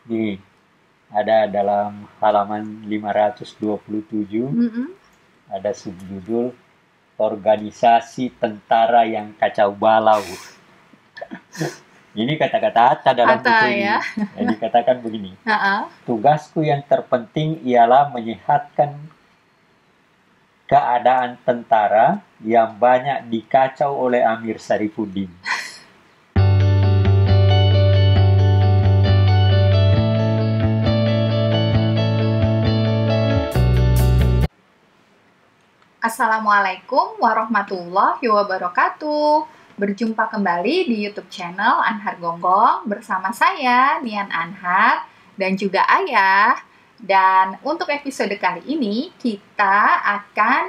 Nih, ada dalam halaman 527, Mm-mm. ada subjudul Organisasi Tentara yang Kacau Balau. Ini kata-kata Hatta dalam buku Atau ini. ya. Yang dikatakan begini, Heeh. tugasku yang terpenting ialah menyehatkan keadaan tentara yang banyak dikacau oleh Amir Sarifuddin. Assalamualaikum warahmatullahi wabarakatuh. Berjumpa kembali di YouTube channel Anhar Gonggong bersama saya Nian Anhar dan juga Ayah. Dan untuk episode kali ini kita akan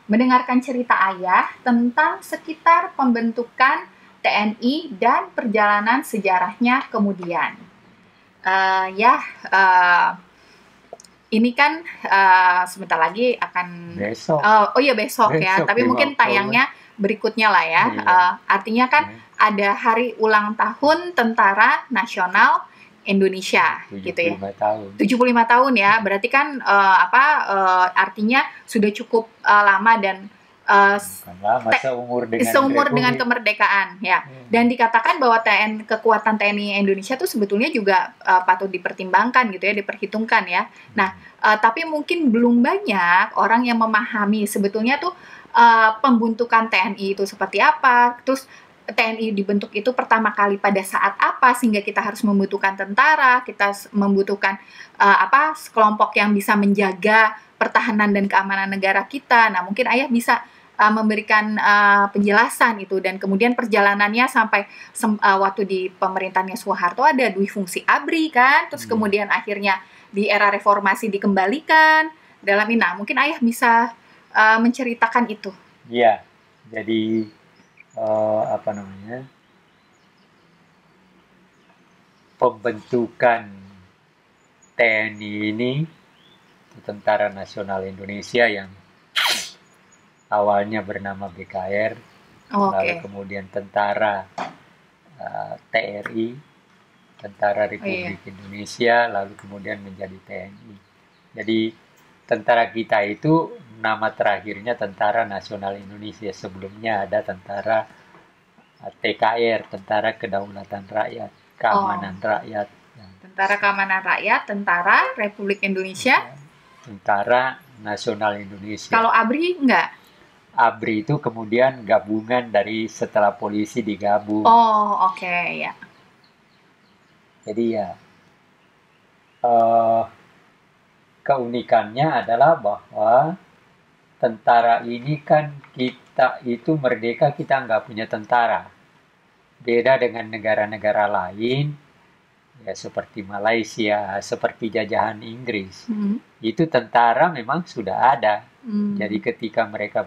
mendengarkan cerita Ayah tentang sekitar pembentukan TNI dan perjalanan sejarahnya kemudian. Ya, uh, ini kan sebentar lagi akan Besok. oh iya besok ya, Besok tapi 5 mungkin Oktober. tayangnya berikutnya lah ya. Iya. Artinya kan ada hari ulang tahun Tentara Nasional Indonesia gitu ya. 75 tahun. 75 tahun ya. Berarti kan artinya sudah cukup lama dan Bukan lama, seumur dengan Republik. kemerdekaan ya. Dan dikatakan bahwa kekuatan TNI Indonesia tuh sebetulnya juga patut dipertimbangkan gitu ya, diperhitungkan ya. Nah, tapi mungkin belum banyak orang yang memahami sebetulnya tuh pembentukan TNI itu seperti apa. Terus TNI dibentuk itu pertama kali pada saat apa sehingga kita harus membutuhkan tentara, kita membutuhkan kelompok yang bisa menjaga pertahanan dan keamanan negara kita. Nah, mungkin Ayah bisa memberikan penjelasan itu, dan kemudian perjalanannya sampai waktu di pemerintahnya Soeharto ada dui fungsi ABRI kan, terus kemudian akhirnya di era reformasi dikembalikan dalam ini. Nah, mungkin Ayah bisa menceritakan itu. Iya, jadi apa namanya, pembentukan TNI ini, Tentara Nasional Indonesia, yang awalnya bernama BKR, lalu kemudian Tentara TRI, Tentara Republik Indonesia, lalu kemudian menjadi TNI. Jadi tentara kita itu nama terakhirnya Tentara Nasional Indonesia. Sebelumnya ada Tentara TKR, Tentara Kedaulatan Rakyat, Keamanan Rakyat. Tentara Keamanan Rakyat, Tentara Republik Indonesia, Tentara Nasional Indonesia. Kalau ABRI enggak? ABRI itu kemudian gabungan dari setelah polisi digabung. Oh, oke, ya. Jadi ya, keunikannya adalah bahwa tentara ini kan, kita itu merdeka, kita nggak punya tentara. Beda dengan negara-negara lain, ya seperti Malaysia, seperti jajahan Inggris. Itu tentara memang sudah ada. Jadi ketika mereka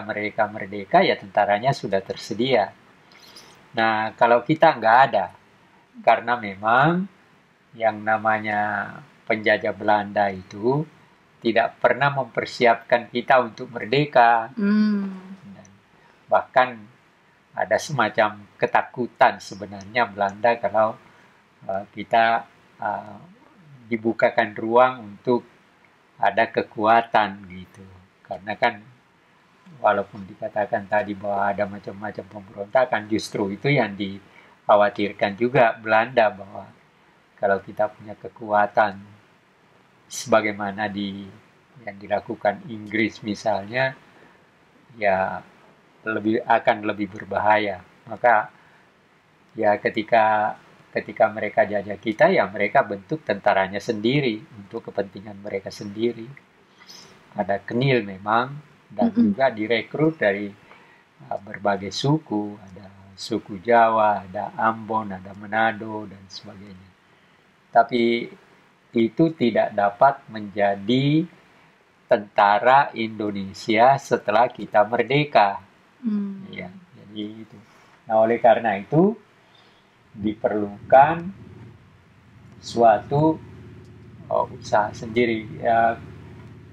mereka merdeka, ya tentaranya sudah tersedia. Nah, kalau kita nggak ada, karena memang yang namanya penjajah Belanda itu tidak pernah mempersiapkan kita untuk merdeka. Dan bahkan ada semacam ketakutan sebenarnya Belanda kalau kita dibukakan ruang untuk ada kekuatan gitu. Karena kan walaupun dikatakan tadi bahwa ada macam-macam pemberontakan, justru itu yang dikhawatirkan juga Belanda, bahwa kalau kita punya kekuatan sebagaimana yang dilakukan Inggris misalnya, ya akan lebih berbahaya. Maka ya ketika mereka jajah kita, ya mereka bentuk tentaranya sendiri untuk kepentingan mereka sendiri. Ada kenil memang, dan juga direkrut dari berbagai suku. Ada suku Jawa, ada Ambon, ada Manado, dan sebagainya. Tapi itu tidak dapat menjadi tentara Indonesia setelah kita merdeka. Ya, jadi itu. Nah, oleh karena itu diperlukan suatu usaha sendiri. Ya,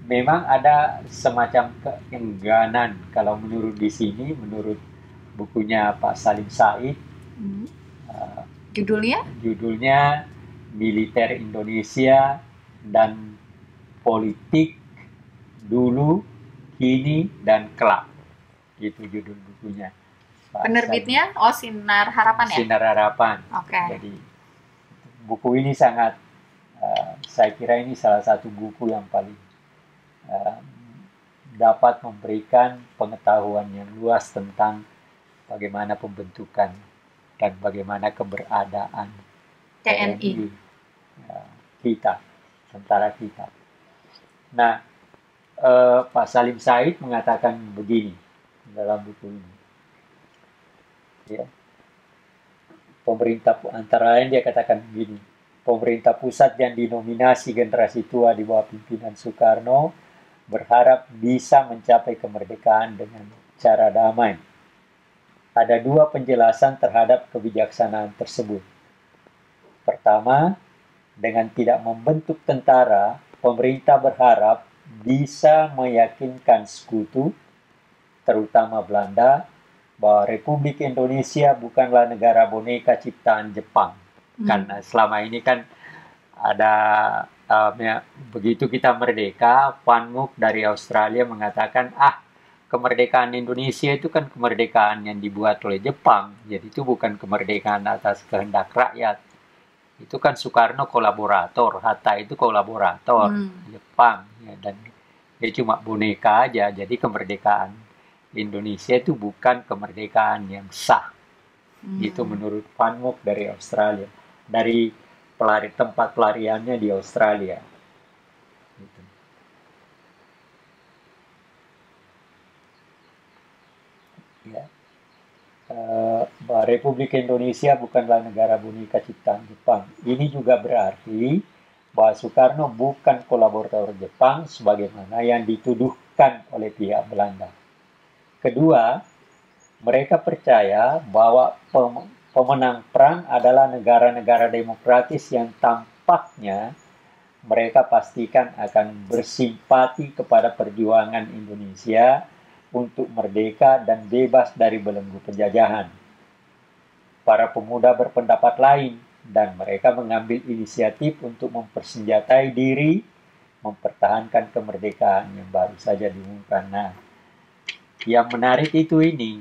memang ada semacam keengganan, kalau menurut di sini, menurut bukunya Pak Salim Said, Judulnya Militer Indonesia dan Politik Dulu, Kini, dan Kelak. Itu judul bukunya. Penerbitnya Sinar Harapan ya? Sinar Harapan. Oke. Jadi buku ini sangat, saya kira ini salah satu buku yang paling dapat memberikan pengetahuan yang luas tentang bagaimana pembentukan dan bagaimana keberadaan TNI kita, tentara kita. Nah, Pak Salim Said mengatakan begini dalam buku ini. Ya. Pemerintah, antara lain dia katakan begini, pemerintah pusat yang dinominasi generasi tua di bawah pimpinan Soekarno berharap bisa mencapai kemerdekaan dengan cara damai. Ada dua penjelasan terhadap kebijaksanaan tersebut. Pertama, dengan tidak membentuk tentara, pemerintah berharap bisa meyakinkan sekutu, terutama Belanda, bahwa Republik Indonesia bukanlah negara boneka ciptaan Jepang. Karena selama ini kan ada begitu kita merdeka, Van Mook dari Australia mengatakan, kemerdekaan Indonesia itu kan kemerdekaan yang dibuat oleh Jepang. Jadi itu bukan kemerdekaan atas kehendak rakyat. Itu kan Soekarno kolaborator, Hatta itu kolaborator Jepang. Ya, dan dia cuma boneka aja. Jadi kemerdekaan Indonesia itu bukan kemerdekaan yang sah. Itu menurut Van Mook dari Australia. Dari tempat pelariannya di Australia. Gitu. Ya. Bahwa Republik Indonesia bukanlah negara boneka ciptaan Jepang. Ini juga berarti bahwa Soekarno bukan kolaborator Jepang sebagaimana yang dituduhkan oleh pihak Belanda. Kedua, mereka percaya bahwa pemenang perang adalah negara-negara demokratis yang tampaknya mereka pastikan akan bersimpati kepada perjuangan Indonesia untuk merdeka dan bebas dari belenggu penjajahan. Para pemuda berpendapat lain dan mereka mengambil inisiatif untuk mempersenjatai diri, mempertahankan kemerdekaan yang baru saja diumumkan. Nah, yang menarik itu ini.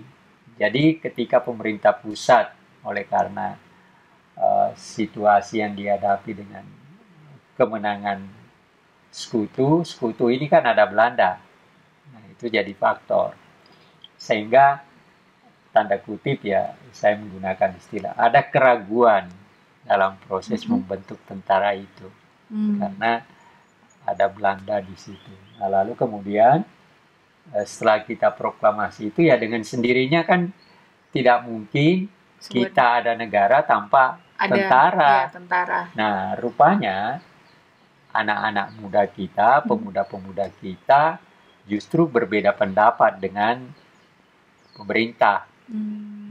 Jadi ketika pemerintah pusat oleh karena situasi yang dihadapi dengan kemenangan sekutu ini kan ada Belanda. Nah, itu jadi faktor. Sehingga tanda kutip ya, saya menggunakan istilah, ada keraguan dalam proses membentuk tentara itu. Karena ada Belanda di situ. Nah, lalu kemudian setelah kita proklamasi itu ya dengan sendirinya kan tidak mungkin kita ada negara tanpa tentara. Ya, tentara. Nah, rupanya anak-anak muda kita, pemuda-pemuda kita justru berbeda pendapat dengan pemerintah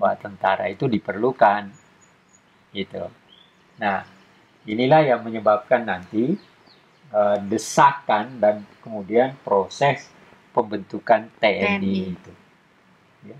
bahwa tentara itu diperlukan, gitu. Nah, inilah yang menyebabkan nanti desakan dan kemudian proses pembentukan TNI itu. Ya.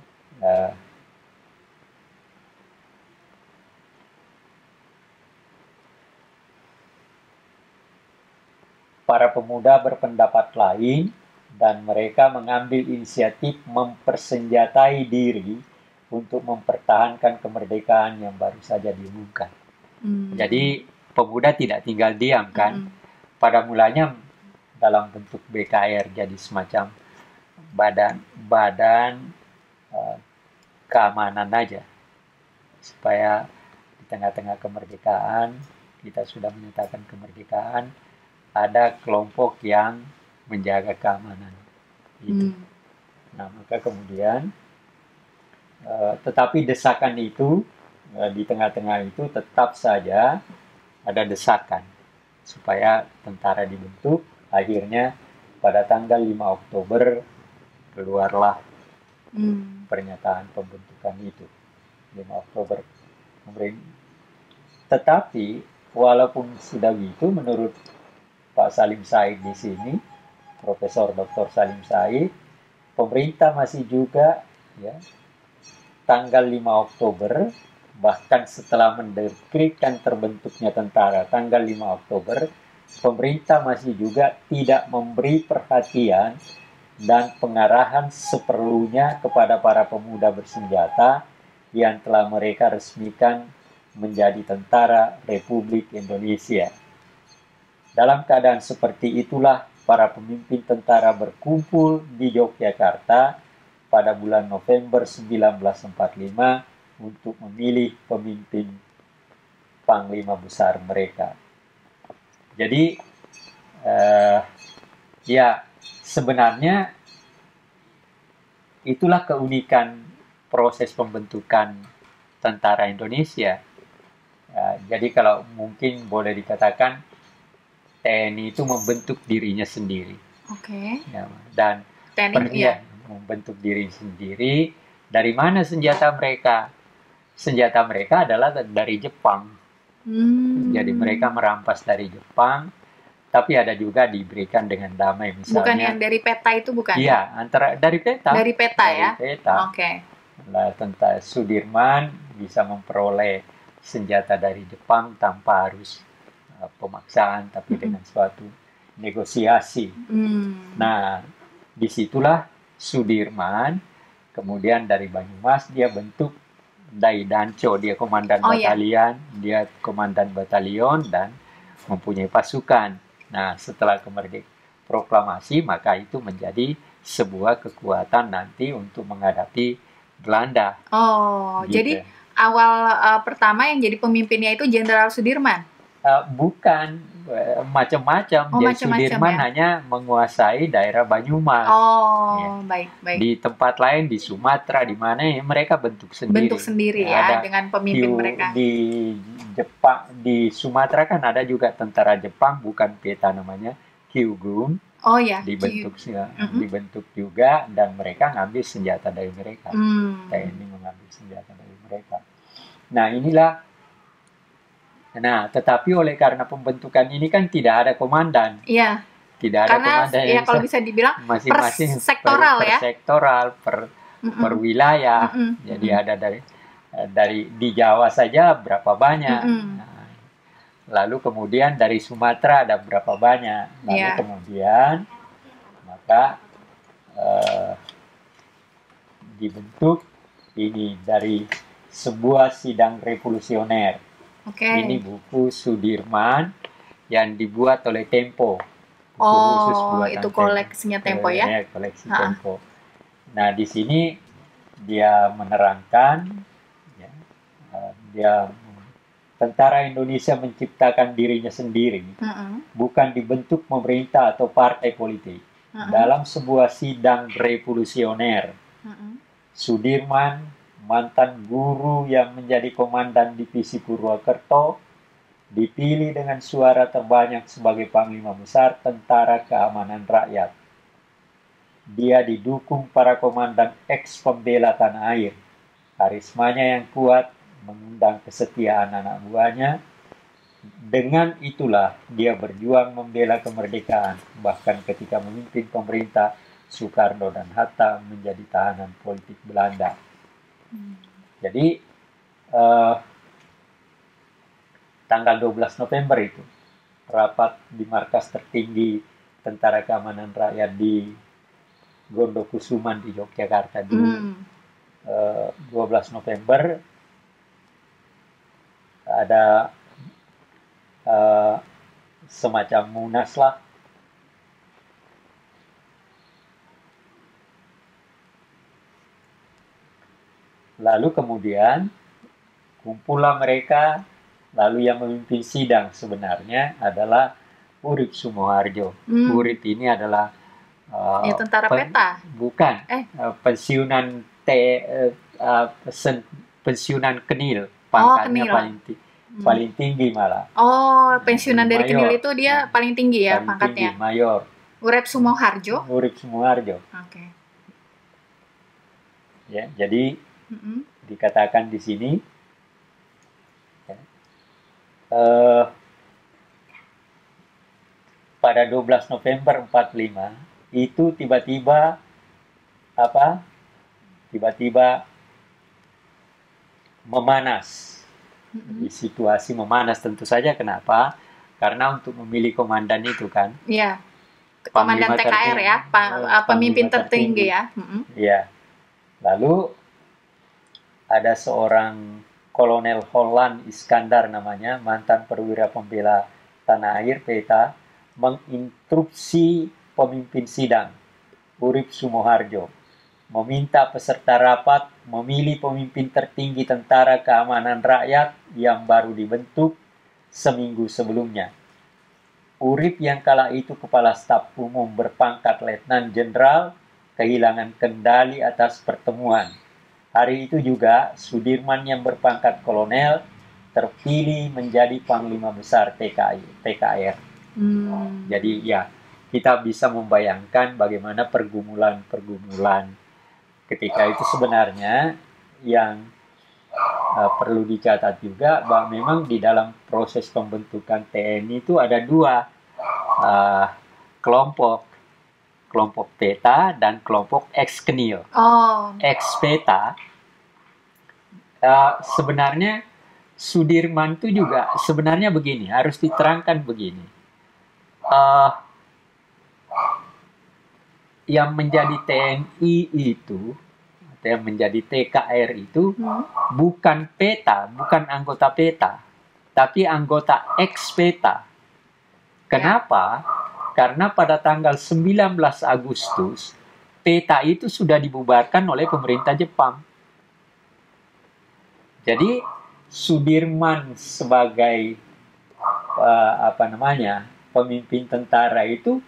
Para pemuda berpendapat lain dan mereka mengambil inisiatif mempersenjatai diri untuk mempertahankan kemerdekaan yang baru saja diumumkan. Jadi pemuda tidak tinggal diam kan. Pada mulanya dalam bentuk BKR, jadi semacam badan keamanan aja, supaya di tengah-tengah kemerdekaan, kita sudah menyatakan kemerdekaan, ada kelompok yang menjaga keamanan itu. Nah, maka kemudian tetapi desakan itu di tengah-tengah itu tetap saja ada desakan supaya tentara dibentuk. Akhirnya pada tanggal 5 Oktober keluarlah pernyataan pembentukan itu. 5 Oktober. Tetapi walaupun sudah gitu, menurut Pak Salim Said di sini, Profesor Dr. Salim Said, pemerintah masih juga ya tanggal 5 Oktober Bahkan setelah mendekretkan terbentuknya tentara tanggal 5 Oktober, pemerintah masih juga tidak memberi perhatian dan pengarahan seperlunya kepada para pemuda bersenjata yang telah mereka resmikan menjadi Tentara Republik Indonesia. Dalam keadaan seperti itulah para pemimpin tentara berkumpul di Yogyakarta pada bulan November 1945 untuk memilih pemimpin panglima besar mereka. Jadi ya sebenarnya itulah keunikan proses pembentukan tentara Indonesia. Jadi kalau mungkin boleh dikatakan TNI itu membentuk dirinya sendiri. Oke. Ya, dan TNI membentuk diri sendiri. Dari mana senjata mereka? Senjata mereka adalah dari Jepang. Jadi mereka merampas dari Jepang, tapi ada juga diberikan dengan damai misalnya. Bukan yang dari peta itu bukan? Iya, antara dari peta. Dari peta ya. Peta. Oke. Tentara Sudirman bisa memperoleh senjata dari Jepang tanpa harus pemaksaan, tapi dengan suatu negosiasi. Nah, disitulah Sudirman, kemudian dari Banyumas dia bentuk Dai Danco, dia komandan batalion, dia komandan batalion dan mempunyai pasukan. Nah, setelah proklamasi, maka itu menjadi sebuah kekuatan nanti untuk menghadapi Belanda. Oh, gitu. Jadi awal pertama yang jadi pemimpinnya itu Jenderal Sudirman? Bukan, macam-macam. Jadi Sudirman hanya menguasai daerah Banyumas. Oh, baik. Di tempat lain di Sumatera, di mana mereka bentuk sendiri. Ya, dengan pemimpin mereka. Di Jepang, di Sumatera kan ada juga tentara Jepang, bukan peta namanya, Kyugun. Oh ya. Dibentuk juga dan mereka ngambil senjata dari mereka. TNI mengambil senjata dari mereka. Nah, tetapi oleh karena pembentukan ini kan tidak ada komandan. Iya. Tidak ada komandan. Ya kalau bisa dibilang masing-masing sektoral per wilayah. Jadi ada dari di Jawa saja berapa banyak. Nah, lalu kemudian dari Sumatera ada berapa banyak. Lalu kemudian maka dibentuk ini dari sebuah sidang revolusioner. Ini buku Sudirman yang dibuat oleh Tempo. Itu koleksinya Tempo ya? Koleksi Tempo. Nah, di sini dia menerangkan, dia tentara Indonesia menciptakan dirinya sendiri, bukan dibentuk pemerintah atau partai politik. Dalam sebuah sidang revolusioner, Sudirman, mantan guru yang menjadi komandan divisi Purwokerto, dipilih dengan suara terbanyak sebagai panglima besar Tentara Keamanan Rakyat. Dia didukung para komandan ex-pembela tanah air. Karismanya yang kuat mengundang kesetiaan anak buahnya. Dengan itulah dia berjuang membela kemerdekaan. Bahkan ketika memimpin pemerintah, Soekarno dan Hatta menjadi tahanan politik Belanda. Jadi tanggal 12 November itu rapat di markas tertinggi Tentara Keamanan Rakyat di Gondokusuman di Yogyakarta dulu. 12 November ada semacam munas lah. Lalu kemudian kumpullah mereka, lalu yang memimpin sidang sebenarnya adalah Urip Sumoharjo. Urip ini adalah tentara peta? Bukan, pensiunan pensiunan Kenil, pangkatnya paling tinggi malah. Oh, pensiunan dari Kenil itu dia paling tinggi ya pangkatnya? Tinggi, mayor. Urip Sumoharjo? Urip Sumoharjo. Oke. Ya, jadi dikatakan di sini pada 12 November 45 itu tiba-tiba memanas. Mm-mm. Di situasi memanas tentu saja. Kenapa? Karena untuk memilih komandan itu kan, Ya, komandan panglima TKR ya, pemimpin panglima tertinggi ya. Mm-mm. Ya, lalu ada seorang Kolonel Holland Iskandar namanya, mantan perwira pembela tanah air PETA, menginstruksi pemimpin sidang Urip Sumoharjo meminta peserta rapat memilih pemimpin tertinggi Tentara Keamanan Rakyat yang baru dibentuk seminggu sebelumnya. Urip yang kala itu kepala staf umum berpangkat Letnan Jenderal kehilangan kendali atas pertemuan. Hari itu juga Sudirman yang berpangkat kolonel terpilih menjadi Panglima Besar TKR. Jadi ya, kita bisa membayangkan bagaimana pergumulan ketika itu sebenarnya yang perlu dicatat juga bahwa memang di dalam proses pembentukan TNI itu ada dua kelompok PETA dan kelompok ex-Knil. Ex-PETA sebenarnya Sudirman itu juga sebenarnya begini, harus diterangkan begini. Yang menjadi TNI itu, atau yang menjadi TKR itu bukan PETA, bukan anggota PETA, tapi anggota ex-PETA. Kenapa? Karena pada tanggal 19 Agustus, PETA itu sudah dibubarkan oleh pemerintah Jepang. Jadi Sudirman sebagai pemimpin tentara itu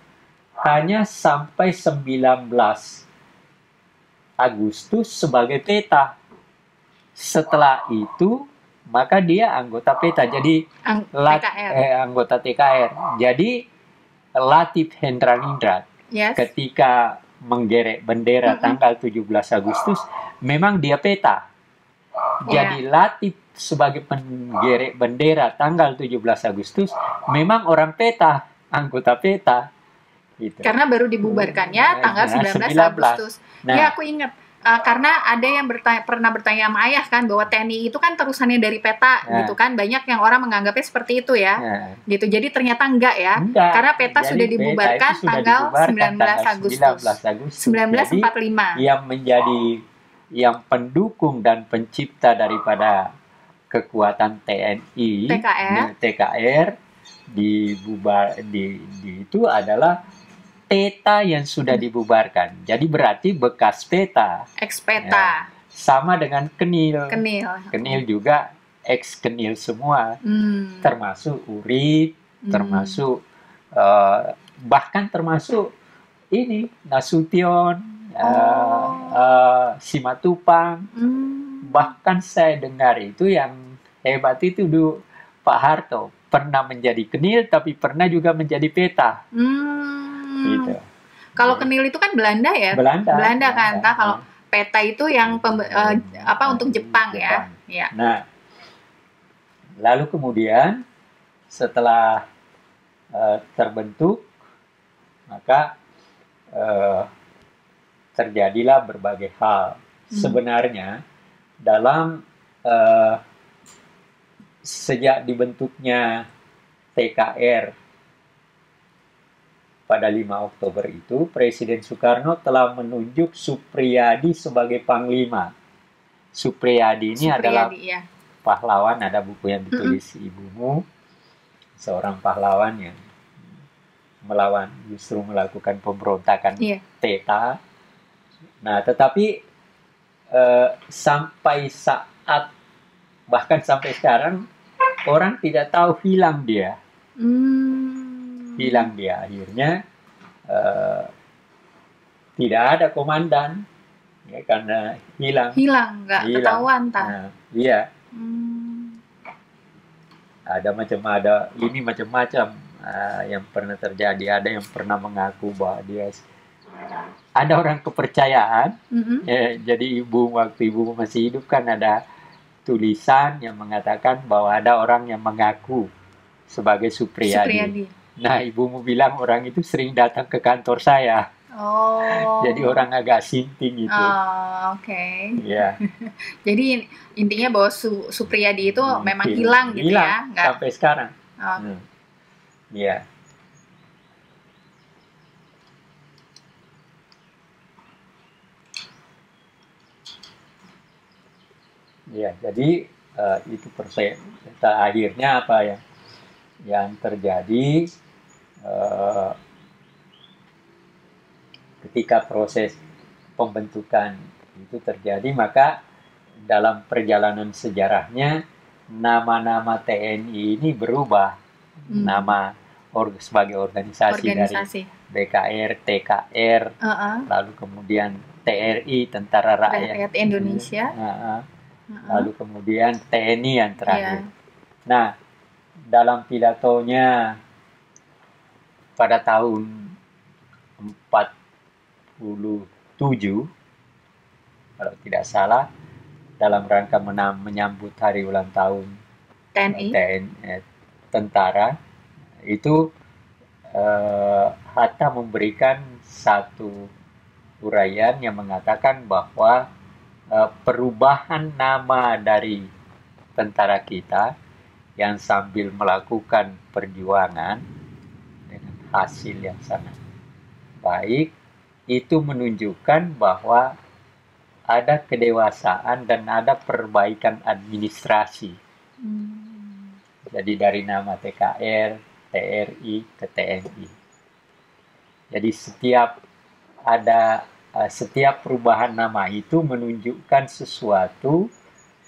hanya sampai 19 Agustus sebagai PETA. Setelah itu maka dia anggota PETA, jadi anggota TKR. Jadi Latif Hendraningrat ketika menggerek bendera tanggal 17 Agustus memang dia PETA. Jadi Latif sebagai penggerek bendera tanggal 17 Agustus memang orang PETA, anggota PETA. Gitu. Karena baru dibubarkannya tanggal 19 Agustus. Nah, ya aku ingat. Karena ada yang pernah bertanya sama ayah kan bahwa TNI itu kan terusannya dari PETA gitu kan, banyak yang orang menganggapnya seperti itu ya, gitu. Jadi ternyata enggak ya, karena PETA sudah dibubarkan tanggal 19 Agustus 1945. Yang pendukung dan pencipta daripada kekuatan TNI TKR itu adalah PETA yang sudah dibubarkan. Jadi berarti bekas PETA. Ex-PETA. Ya, sama dengan Knil. Knil juga ex-Knil semua. Termasuk Urip, termasuk bahkan termasuk ini Nasution, Simatupang. Bahkan saya dengar itu yang hebat itu Pak Harto pernah menjadi Knil tapi pernah juga menjadi PETA. Gitu. Kalau Knil itu kan Belanda ya? Belanda kan. Nah, kalau PETA itu yang untuk Jepang ya. Nah, lalu kemudian setelah terbentuk, maka terjadilah berbagai hal. Sebenarnya dalam sejak dibentuknya TKR pada 5 Oktober itu, Presiden Soekarno telah menunjuk Supriyadi sebagai Panglima. Supriyadi ini adalah pahlawan, ada buku yang ditulis ibumu, seorang pahlawan yang justru melakukan pemberontakan PETA. Nah, tetapi bahkan sampai sekarang, orang tidak tahu hilang dia. Akhirnya tidak ada komandan ya, karena hilang nggak ketahuan iya. Ada macam-macam yang pernah terjadi. Ada yang pernah mengaku bahwa dia ada orang kepercayaan. Jadi waktu ibu masih hidup kan ada tulisan yang mengatakan bahwa ada orang yang mengaku sebagai Supriyadi. Nah, ibumu bilang orang itu sering datang ke kantor saya. Oh. Jadi orang agak sinting itu. Oh, oke. Ya, Jadi intinya bahwa Supriyadi itu memang hilang gitu ya, nggak? sampai sekarang. Oh, Ya, ya. Jadi itu akhirnya apa ya? Yang terjadi eh, ketika proses pembentukan itu terjadi, maka dalam perjalanan sejarahnya nama-nama TNI ini berubah. Nama sebagai organisasi dari organisasi. BKR, TKR, lalu kemudian TRI, Tentara Rakyat Rakyat Indonesia. lalu kemudian TNI yang terakhir. Iya. Nah, dalam pidatonya pada tahun 47, kalau tidak salah, dalam rangka menyambut hari ulang tahun TNI. tentara, itu Hatta memberikan satu uraian yang mengatakan bahwa perubahan nama dari tentara kita yang sambil melakukan perjuangan dengan hasil yang sangat baik, itu menunjukkan bahwa ada kedewasaan dan ada perbaikan administrasi. Jadi dari nama TKR, TRI ke TNI. Jadi setiap perubahan nama itu menunjukkan sesuatu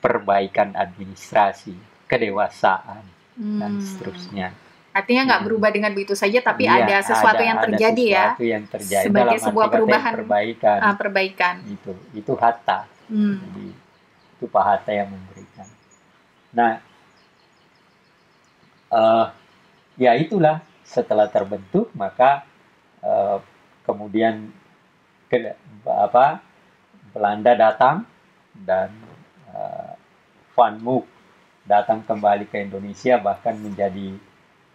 perbaikan administrasi, kedewasaan, dan seterusnya. Artinya nggak berubah dengan begitu saja, tapi ada sesuatu yang terjadi ya. Sesuatu yang terjadi sebagai dalam sebuah perubahan, perbaikan. Itu Hatta. Jadi itu Pak Hatta yang memberikan. Nah, ya itulah setelah terbentuk maka kemudian Belanda datang dan Van Mook datang kembali ke Indonesia, bahkan menjadi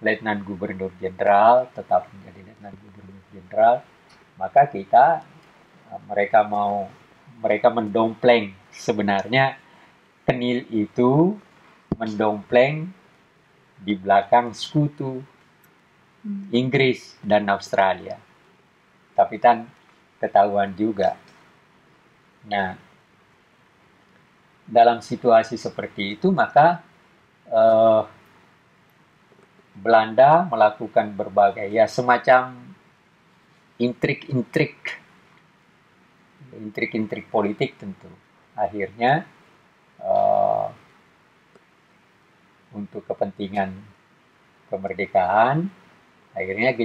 Letnan Gubernur Jenderal, tetap menjadi Letnan Gubernur Jenderal. Maka mereka mendompleng, sebenarnya Kenil itu mendompleng di belakang sekutu Inggris dan Australia. Tapi kan ketahuan juga. Nah, dalam situasi seperti itu maka Belanda melakukan berbagai semacam intrik-intrik politik tentu. Akhirnya untuk kepentingan kemerdekaan, akhirnya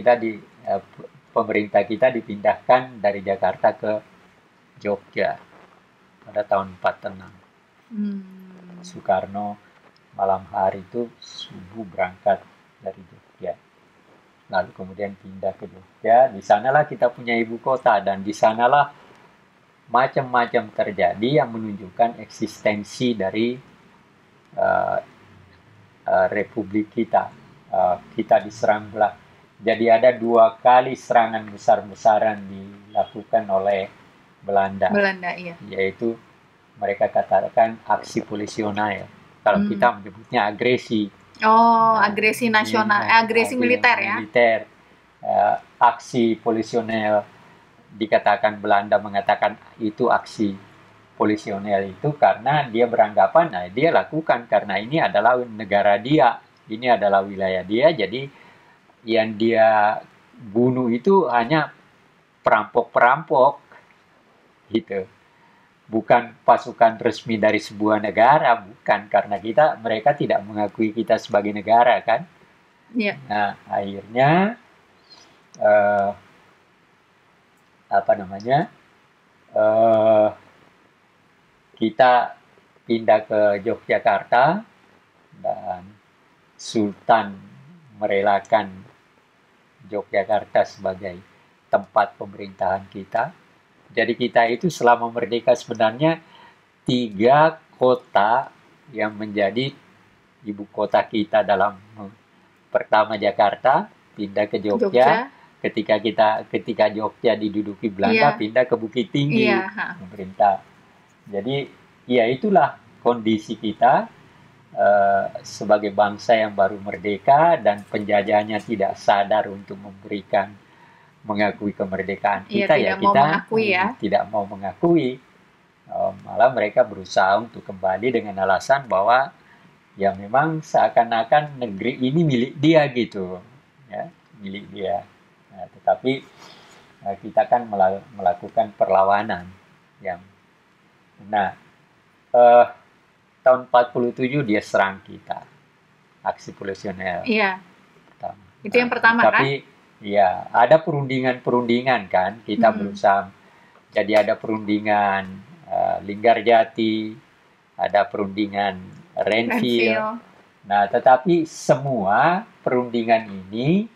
pemerintah kita dipindahkan dari Jakarta ke Jogja pada tahun 46. Soekarno malam hari itu subuh berangkat dari Jogja, lalu kemudian pindah ke Jogja. Di sanalah kita punya ibu kota, dan di sanalah macam-macam terjadi yang menunjukkan eksistensi dari Republik kita. Kita diserang Belanda. Jadi ada 2 kali serangan besar-besaran dilakukan oleh Belanda. Iya. Yaitu mereka katakan aksi polisional. Kalau kita menyebutnya agresi. Agresi nasional, agresi militer ya. Aksi polisional dikatakan, Belanda mengatakan itu aksi polisional itu karena dia beranggapan, dia lakukan karena ini adalah negara dia, ini adalah wilayah dia, jadi yang dia bunuh itu hanya perampok-perampok gitu, bukan pasukan resmi dari sebuah negara, bukan, karena mereka tidak mengakui kita sebagai negara kan. Nah, akhirnya kita pindah ke Yogyakarta dan Sultan merelakan Yogyakarta sebagai tempat pemerintahan kita. Jadi kita itu selama merdeka sebenarnya 3 kota yang menjadi ibu kota kita. Pertama Jakarta, pindah ke Jogja, ketika Jogja diduduki Belanda, Iya. pindah ke Bukit Tinggi, Iya, ha. pemerintah. Jadi ya itulah kondisi kita sebagai bangsa yang baru merdeka dan penjajahnya tidak sadar untuk mengakui kemerdekaan Iya, kita, ya tidak mau kita mengakui ya. tidak mau mengakui. Malah mereka berusaha untuk kembali dengan alasan bahwa ya memang seakan-akan negeri ini milik dia gitu, ya, milik dia. Nah, tetapi kita kan melakukan perlawanan yang, nah, tahun 47 dia serang kita, aksi polisional Iya, pertama. itu yang pertama Tapi ya ada perundingan kan, kita Mm-mm. berusaha. Jadi ada perundingan Linggarjati, ada perundingan Renville. Renville. Nah, tetapi semua perundingan ini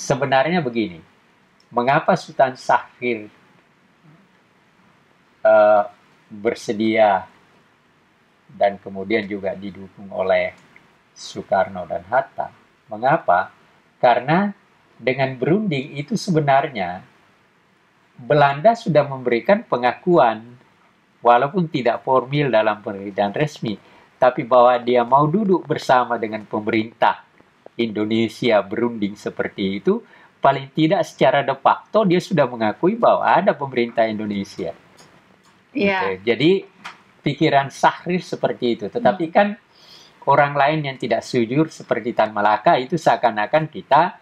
sebenarnya begini. Mengapa Sultan Syahrir bersedia dan kemudian juga didukung oleh Soekarno dan Hatta? Mengapa? Karena dengan berunding itu sebenarnya Belanda sudah memberikan pengakuan, walaupun tidak formal dalam penelitian resmi, tapi bahwa dia mau duduk bersama dengan pemerintah Indonesia berunding seperti itu, paling tidak secara de facto dia sudah mengakui bahwa ada pemerintah Indonesia. Iya. Gitu. Jadi pikiran Syahrir seperti itu. Tetapi kan orang lain yang tidak setuju seperti Tan Malaka itu seakan-akan kita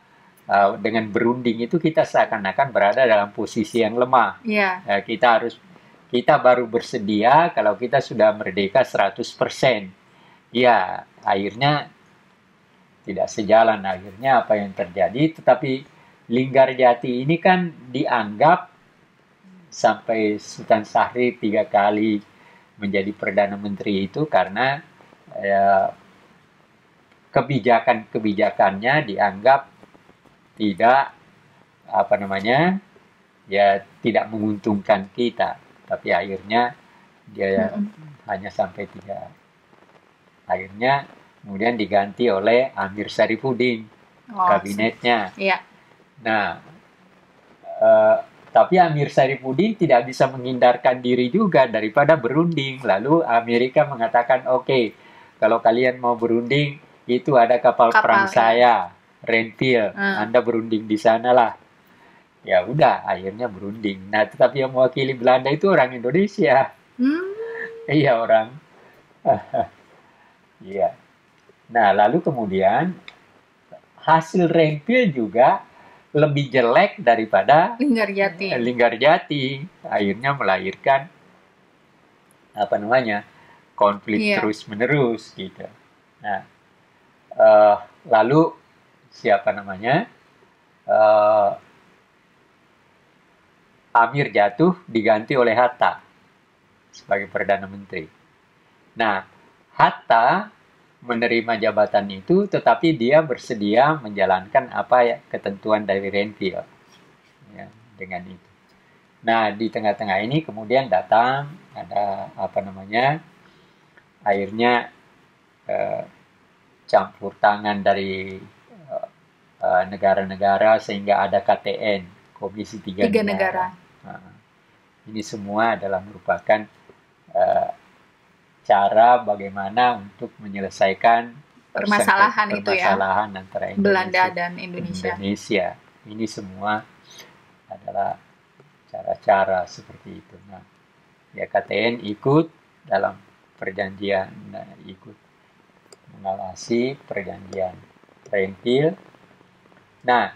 dengan berunding itu kita seakan-akan berada dalam posisi yang lemah. Iya. Kita baru bersedia kalau kita sudah merdeka 100%. Ya, akhirnya tidak sejalan. Akhirnya apa yang terjadi? Tetapi Linggarjati ini kan dianggap sampai Sultan Syahrir 3 kali menjadi Perdana Menteri itu karena kebijakan-kebijakannya dianggap tidak tidak menguntungkan kita, tapi akhirnya dia hanya sampai 3. Akhirnya kemudian diganti oleh Amir Syarifuddin, kabinetnya. Iya. Nah, tapi Amir Syarifuddin tidak bisa menghindarkan diri juga daripada berunding. Lalu Amerika mengatakan, oke, kalau kalian mau berunding, itu ada kapal perang saya, Renville, Anda berunding di sana lah. Ya udah, akhirnya berunding. Nah, tetapi yang mewakili Belanda itu orang Indonesia. Iya, orang. Iya. Nah, lalu kemudian hasil Renville juga lebih jelek daripada Linggarjati. Akhirnya melahirkan konflik terus-menerus gitu. Nah, lalu Amir jatuh diganti oleh Hatta sebagai Perdana Menteri. Nah, Hatta menerima jabatan itu, tetapi dia bersedia menjalankan ketentuan dari Renville. Ya, dengan itu. Nah, di tengah-tengah ini kemudian datang ada akhirnya campur tangan dari negara-negara sehingga ada KTN, Komisi 3 Negara. Nah, ini semua adalah merupakan cara bagaimana untuk menyelesaikan permasalahan antara Belanda dan Indonesia. Ini semua adalah cara-cara seperti itu. Nah, ya KTN ikut dalam perjanjian, ikut mengawasi perjanjian Renville. Nah,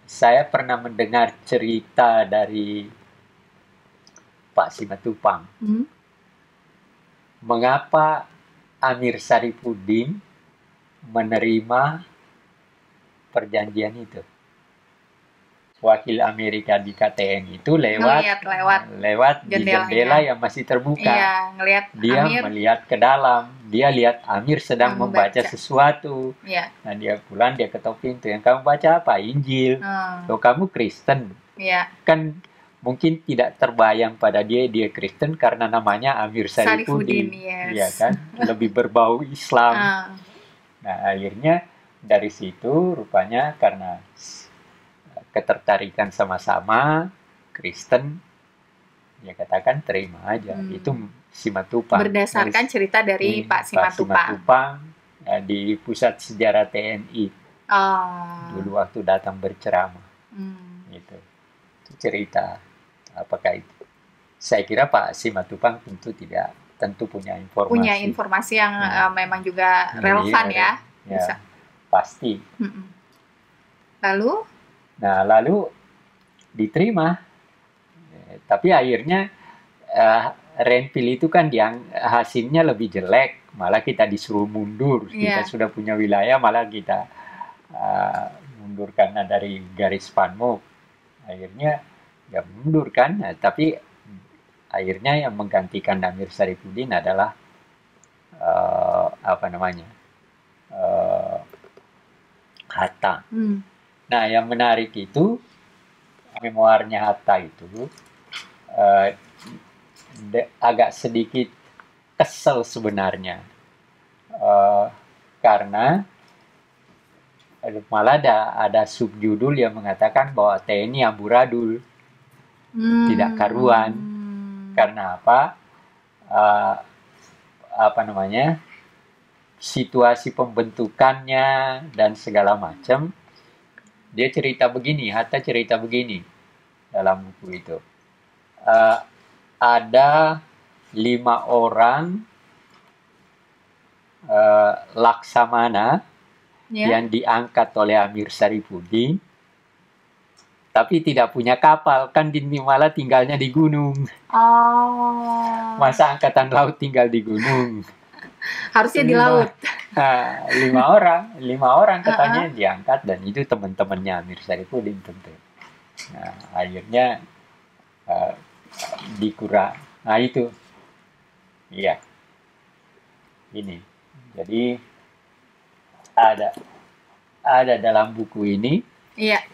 saya pernah mendengar cerita dari Pak Simatupang. Mengapa Amir Syarifuddin menerima perjanjian itu? Wakil Amerika di KTN itu lewat di jendela yang masih terbuka. Iya, dia melihat ke dalam. Dia lihat Amir sedang membaca sesuatu. Iya. Nah, dia pulang, dia ketok pintu. Yang kamu baca apa? Injil. Loh, kamu Kristen. Iya. Kan mungkin tidak terbayang pada dia Kristen karena namanya Amir Syarifuddin. Iya kan? Lebih berbau Islam. Nah, akhirnya dari situ rupanya karena ketertarikan sama-sama, Kristen, ya katakan terima aja. Itu Simatupang. Berdasarkan cerita dari Pak Simatupang. Ya, di pusat sejarah TNI. Dulu waktu datang berceramah. Itu cerita. Apakah itu? Saya kira Pak Simatupang tentu punya informasi. Punya informasi yang memang juga relevan ya. Bisa. Pasti. Lalu diterima. Tapi akhirnya Renville itu kan hasilnya lebih jelek, malah kita disuruh mundur. Kita sudah punya wilayah, malah kita mundur karena dari garis Panmuk. Akhirnya ya mundur kan, tapi akhirnya yang menggantikan Amir Syarifuddin adalah Hatta. Nah, yang menarik itu memoarnya Hatta itu agak sedikit kesel sebenarnya, karena malah ada subjudul yang mengatakan bahwa TNI amburadul, tidak karuan. Karena apa? Situasi pembentukannya dan segala macam. Dia cerita begini, Hatta cerita begini dalam buku itu. Ada 5 orang laksamana yang diangkat oleh Amir Syarifuddin, tapi tidak punya kapal, kan malah tinggalnya di gunung. Masa angkatan laut tinggal di gunung? Harusnya di laut. 5 orang katanya diangkat, dan itu teman-temannya Amir Syarifuddin tentu. Nah, akhirnya dikurang. Nah itu, iya, ini. Jadi ada dalam buku ini. Iya.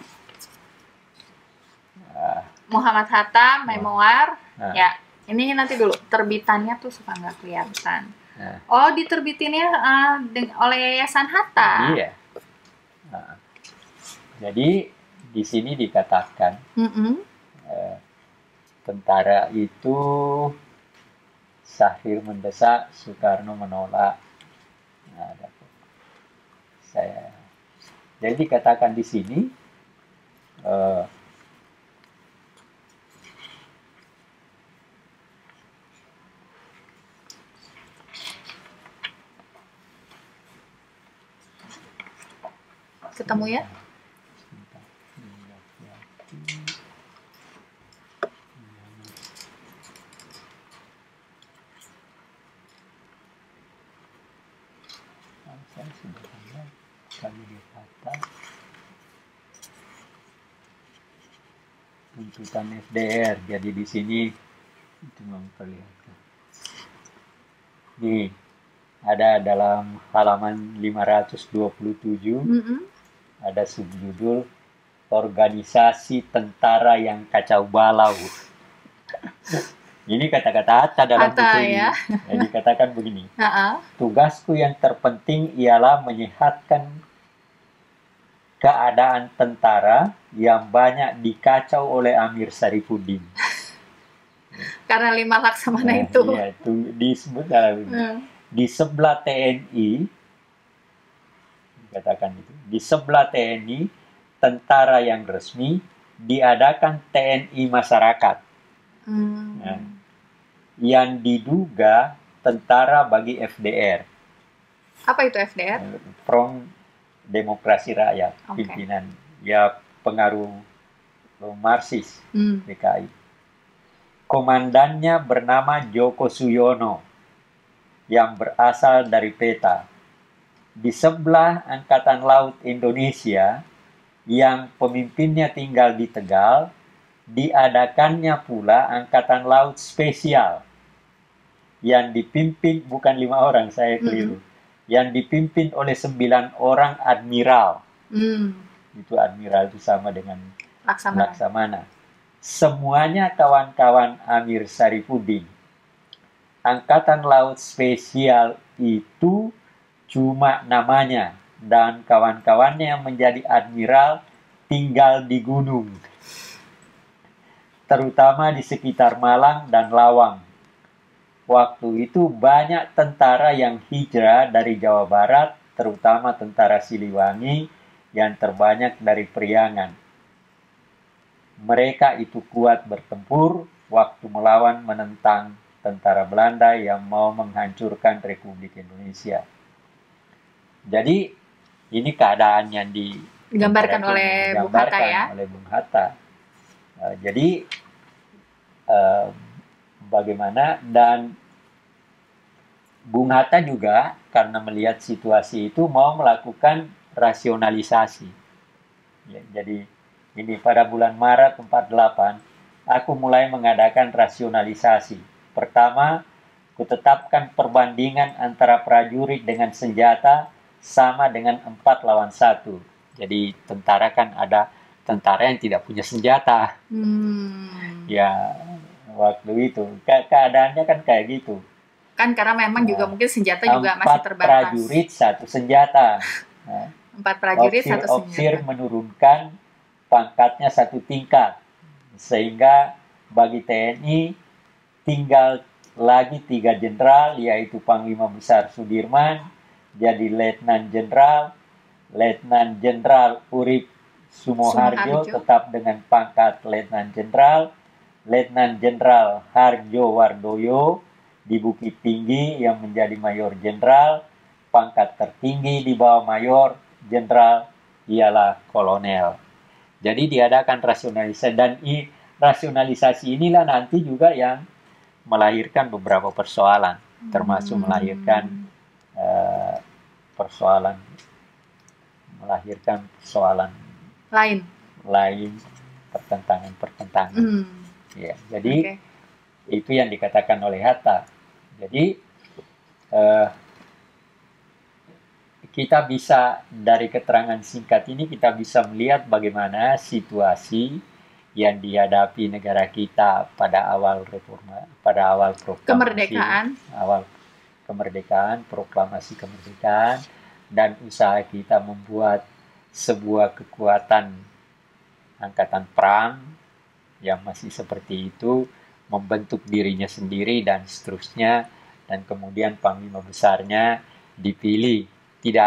Muhammad Hatta, memoir. Ya, ini nanti dulu terbitannya tuh suka nggak kelihatan. Diterbitinnya oleh Yayasan Hatta. Iya. Jadi di sini dikatakan. Tentara itu Syahrir mendesak, Soekarno menolak. Jadi dikatakan di sini ketemu ya? Kami dikata tuntutan FDR, jadi di sini itu memperlihatkan. Nih, ada dalam halaman 527 ada subjudul organisasi tentara yang kacau balau. Ini kata-kata Hatta dalam buku ini. Jadi katakan begini. Tugasku yang terpenting ialah menyehatkan keadaan tentara yang banyak dikacau oleh Amir Syarifuddin. Karena 5 laksamana itu. Iya, itu disebut dalam di sebelah TNI, katakan itu. Di sebelah TNI, tentara yang resmi, diadakan TNI masyarakat. Yang diduga tentara bagi FDR. Apa itu FDR? Front Demokrasi Rakyat, pimpinan, ya pengaruh Marxis, PKI. Komandannya bernama Joko Suyono, yang berasal dari PETA. Di sebelah Angkatan Laut Indonesia, yang pemimpinnya tinggal di Tegal, diadakannya pula Angkatan Laut Spesial, yang dipimpin, bukan 5 orang, saya keliru. Yang dipimpin oleh 9 orang admiral. Itu admiral itu sama dengan laksamana. Semuanya kawan-kawan Amir Syarifuddin. Angkatan Laut Spesial itu cuma namanya, dan kawan-kawannya yang menjadi admiral tinggal di gunung, terutama di sekitar Malang dan Lawang. Waktu itu banyak tentara yang hijrah dari Jawa Barat, terutama tentara Siliwangi yang terbanyak dari Priangan. Mereka itu kuat bertempur waktu melawan menentang tentara Belanda yang mau menghancurkan Republik Indonesia. Jadi ini keadaan yang digambarkan oleh Bung Hatta ya. Oleh Bung Hatta. Jadi bagaimana, dan Bung Hatta juga karena melihat situasi itu mau melakukan rasionalisasi. Ya, jadi ini pada bulan Maret 48 aku mulai mengadakan rasionalisasi. Pertama, kutetapkan perbandingan antara prajurit dengan senjata sama dengan 4 lawan 1. Jadi tentara kan ada tentara yang tidak punya senjata. Ya, waktu itu keadaannya kan kayak gitu. Kan karena memang juga mungkin senjata juga masih terbatas. 4 prajurit 1 senjata. 4 prajurit 1 senjata. Ofisir menurunkan pangkatnya 1 tingkat. Sehingga bagi TNI tinggal lagi 3 jenderal, yaitu Panglima Besar Sudirman, jadi Letnan Jenderal Urip Sumoharjo tetap dengan pangkat Letnan Jenderal, Letnan Jenderal Harjo Wardoyo di Bukit Tinggi yang menjadi Mayor Jenderal, pangkat tertinggi di bawah Mayor Jenderal ialah Kolonel. Jadi diadakan rasionalisasi, dan rasionalisasi inilah nanti juga yang melahirkan beberapa persoalan, termasuk melahirkan persoalan lain, pertentangan. Ya, jadi itu yang dikatakan oleh Hatta. Jadi kita bisa dari keterangan singkat ini kita bisa melihat bagaimana situasi yang dihadapi negara kita pada awal proklamasi kemerdekaan, proklamasi kemerdekaan, dan usaha kita membuat sebuah kekuatan angkatan perang yang masih seperti itu, membentuk dirinya sendiri dan seterusnya, dan kemudian panglima besarnya dipilih. Tidak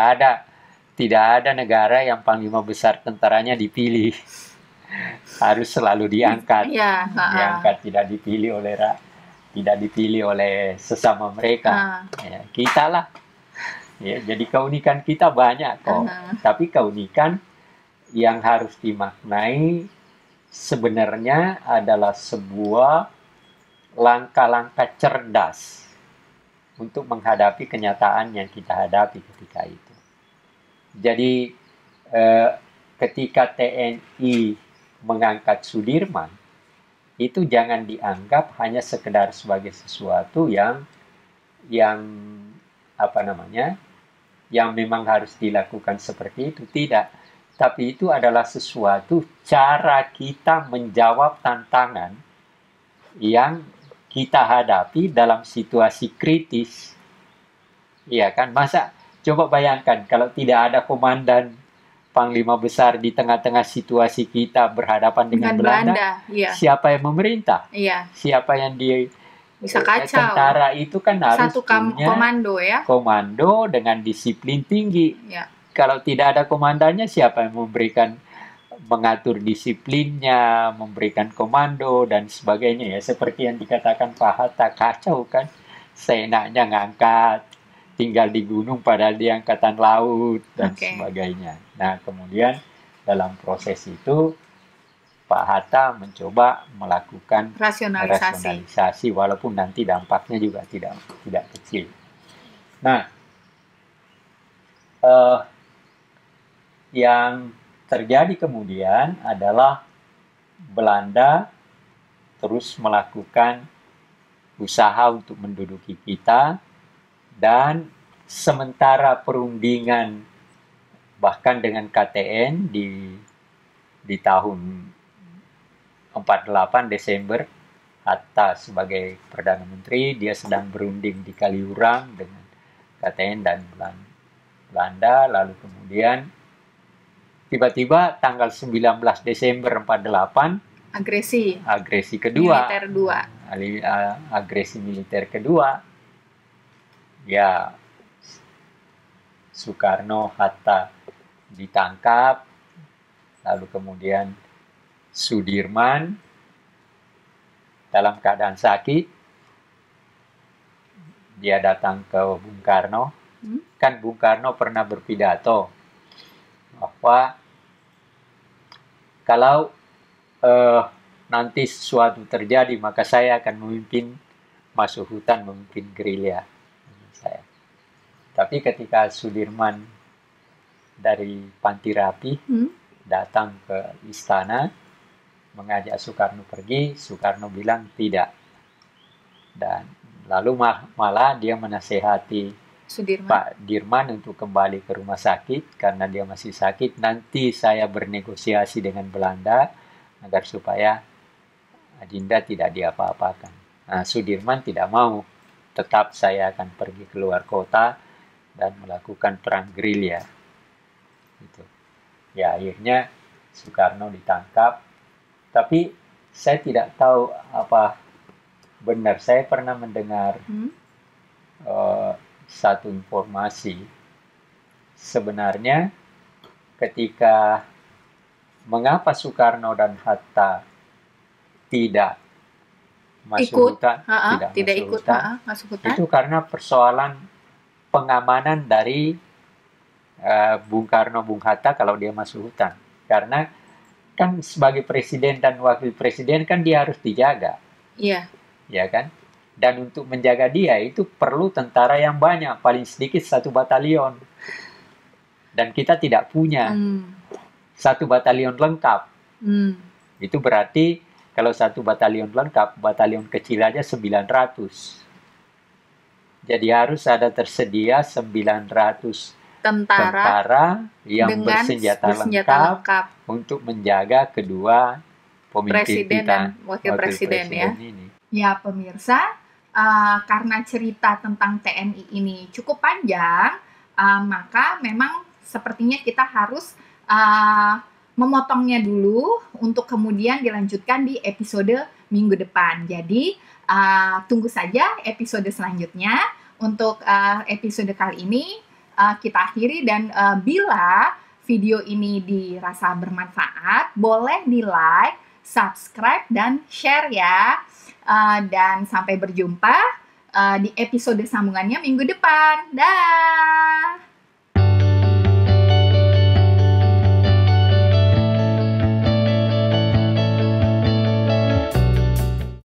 ada negara yang panglima besar tentaranya dipilih. Harus selalu diangkat. Diangkat, tidak dipilih oleh sesama mereka. Ya, kita lah. Ya, jadi keunikan kita banyak kok. Tapi keunikan yang harus dimaknai sebenarnya adalah sebuah langkah-langkah cerdas untuk menghadapi kenyataan yang kita hadapi ketika itu. Jadi ketika TNI mengangkat Sudirman, itu jangan dianggap hanya sekedar sebagai sesuatu yang memang harus dilakukan seperti itu. Tidak. Tapi itu adalah sesuatu cara kita menjawab tantangan yang kita hadapi dalam situasi kritis. Iya kan? Masa coba bayangkan kalau tidak ada komandan panglima besar di tengah-tengah situasi kita berhadapan dengan Belanda, siapa yang memerintah? Siapa yang bisa kacau. Tentara itu kan harus punya komando dengan disiplin tinggi. Kalau tidak ada komandannya, siapa yang mengatur disiplinnya, memberikan komando dan sebagainya, ya seperti yang dikatakan Pak Hatta, kacau kan, seenaknya ngangkat, tinggal di gunung padahal di angkatan laut dan sebagainya. Nah, kemudian dalam proses itu Pak Hatta mencoba melakukan rasionalisasi walaupun nanti dampaknya juga tidak kecil. Nah, yang terjadi kemudian adalah Belanda terus melakukan usaha untuk menduduki kita, dan sementara perundingan bahkan dengan KTN di tahun 48 Desember, Hatta sebagai Perdana Menteri, dia sedang berunding di Kaliurang dengan KTN dan Belanda, lalu kemudian tiba-tiba tanggal 19 Desember 48 agresi kedua, militer 2. agresi militer kedua, ya Soekarno, Hatta ditangkap, lalu kemudian Sudirman dalam keadaan sakit, dia datang ke Bung Karno. Kan Bung Karno pernah berpidato bahwa kalau nanti sesuatu terjadi, maka saya akan masuk hutan, memimpin gerilya. Tapi ketika Sudirman dari Panti Rapi datang ke istana, mengajak Soekarno pergi, Soekarno bilang tidak. Dan lalu malah dia menasehati Pak Dirman untuk kembali ke rumah sakit, karena dia masih sakit. Nanti saya bernegosiasi dengan Belanda agar supaya Adinda tidak diapa-apakan. Nah, Sudirman tidak mau, tetap saya akan pergi keluar kota dan melakukan perang gerilya. Gitu. Ya, akhirnya Soekarno ditangkap. Tapi saya tidak tahu apa benar. Saya pernah mendengar satu informasi. Sebenarnya ketika mengapa Soekarno dan Hatta tidak masuk hutan, masuk hutan, itu karena persoalan pengamanan dari Bung Karno, Bung Hatta kalau dia masuk hutan. Karena kan sebagai presiden dan wakil presiden kan dia harus dijaga. Iya. Ya kan? Dan untuk menjaga dia itu perlu tentara yang banyak, paling sedikit 1 batalion. Dan kita tidak punya 1 batalion lengkap. Itu berarti kalau 1 batalion lengkap, batalion kecil aja 900. Jadi harus ada tersedia 900 tentara yang bersenjata lengkap untuk menjaga kedua pemimpin presiden kita, dan wakil presiden ya. Ini. Ya pemirsa, karena cerita tentang TNI ini cukup panjang, maka memang sepertinya kita harus memotongnya dulu untuk kemudian dilanjutkan di episode minggu depan. Jadi tunggu saja episode selanjutnya. Untuk episode kali ini kita akhiri, dan bila video ini dirasa bermanfaat, boleh di like, subscribe, dan share ya. Dan sampai berjumpa di episode sambungannya minggu depan. Dah.